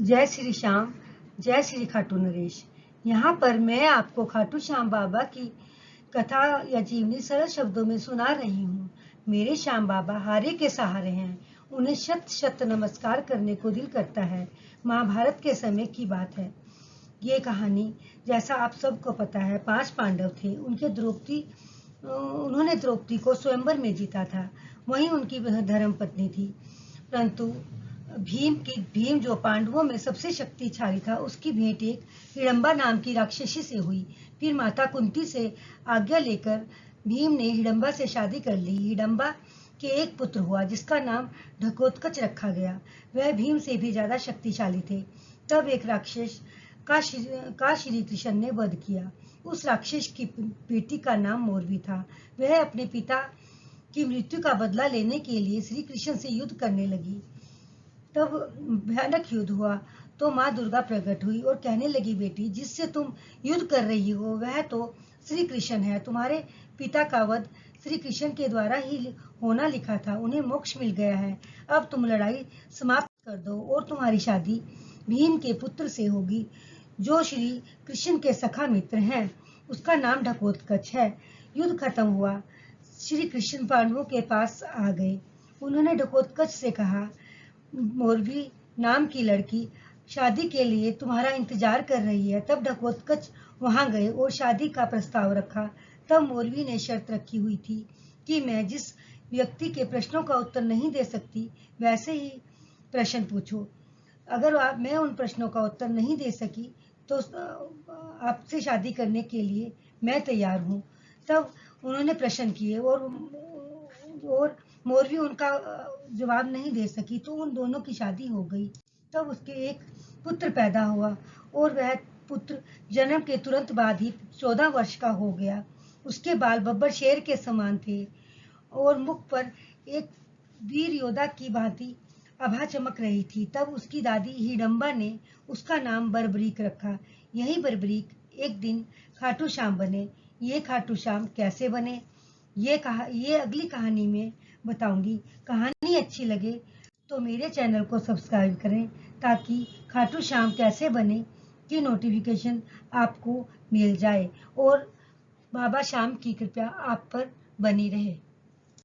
जय श्री श्याम, जय श्री खाटू नरेश। यहाँ पर मैं आपको खाटू श्याम बाबा की कथा या जीवनी सरल शब्दों में सुना रही हूँ। मेरे श्याम बाबा हारे के सहारे हैं, उन्हें शत शत नमस्कार करने को दिल करता है। महाभारत के समय की बात है ये कहानी। जैसा आप सबको पता है, 5 पांडव थे। उन्होंने द्रौपदी को स्वयंवर में जीता था। वहीं उनकी धर्म पत्नी थी, परंतु भीम जो पांडवों में सबसे शक्तिशाली था, उसकी भेंट एक हिडम्बा नाम की राक्षसी से हुई। फिर माता कुंती से आज्ञा लेकर भीम ने हिडम्बा से शादी कर ली। हिडम्बा के एक पुत्र हुआ जिसका नाम ढकोत्कच रखा गया। वह भीम से भी ज्यादा शक्तिशाली थे। तब एक राक्षस का श्री कृष्ण ने वध किया। उस राक्षस की बेटी का नाम मोरवी था। वह अपने पिता की मृत्यु का बदला लेने के लिए श्री कृष्ण से युद्ध करने लगी। तब भयानक युद्ध हुआ तो माँ दुर्गा प्रकट हुई और कहने लगी, बेटी, जिससे तुम युद्ध कर रही हो वह तो श्री कृष्ण है। तुम्हारे पिता का वध श्री कृष्ण के द्वारा ही होना लिखा था। उन्हें मोक्ष मिल गया है। अब तुम लड़ाई समाप्त कर दो और तुम्हारी शादी भीम के पुत्र से होगी, जो श्री कृष्ण के सखा मित्र हैं। उसका नाम ढकोत्कच है। युद्ध खत्म हुआ। श्री कृष्ण पांडवों के पास आ गए। उन्होंने ढकोत्कच से कहा, मोरवी नाम की लड़की शादी के लिए तुम्हारा इंतजार कर रही है। तब ढकोत्कच वहां गए और शादी का प्रस्ताव रखा। तब मोरवी ने शर्त रखी हुई थी कि मैं जिस व्यक्ति के प्रश्नों का उत्तर नहीं दे सकती वैसे ही प्रश्न पूछो। अगर मैं उन प्रश्नों का उत्तर नहीं दे सकी तो आपसे शादी करने के लिए मैं तैयार हूँ। तब उन्होंने प्रश्न किए और मोरवी उनका जवाब नहीं दे सकी, तो उन दोनों की शादी हो गई। तब उसके एक पुत्र पैदा हुआ और वह पुत्र जन्म के तुरंत बाद ही 14 वर्ष का हो गया। उसके बाल बब्बर शेर के समान थे और मुख पर एक वीर योद्धा की भांति आभा चमक रही थी। तब उसकी दादी हिडम्बा ने उसका नाम बर्बरीक रखा। यही बर्बरीक एक दिन खाटू श्याम बने। ये खाटू श्याम कैसे बने, ये अगली कहानी में बताऊंगी। कहानी अच्छी लगे तो मेरे चैनल को सब्सक्राइब करें ताकि खाटू श्याम कैसे बने की नोटिफिकेशन आपको मिल जाए और बाबा श्याम की कृपा आप पर बनी रहे।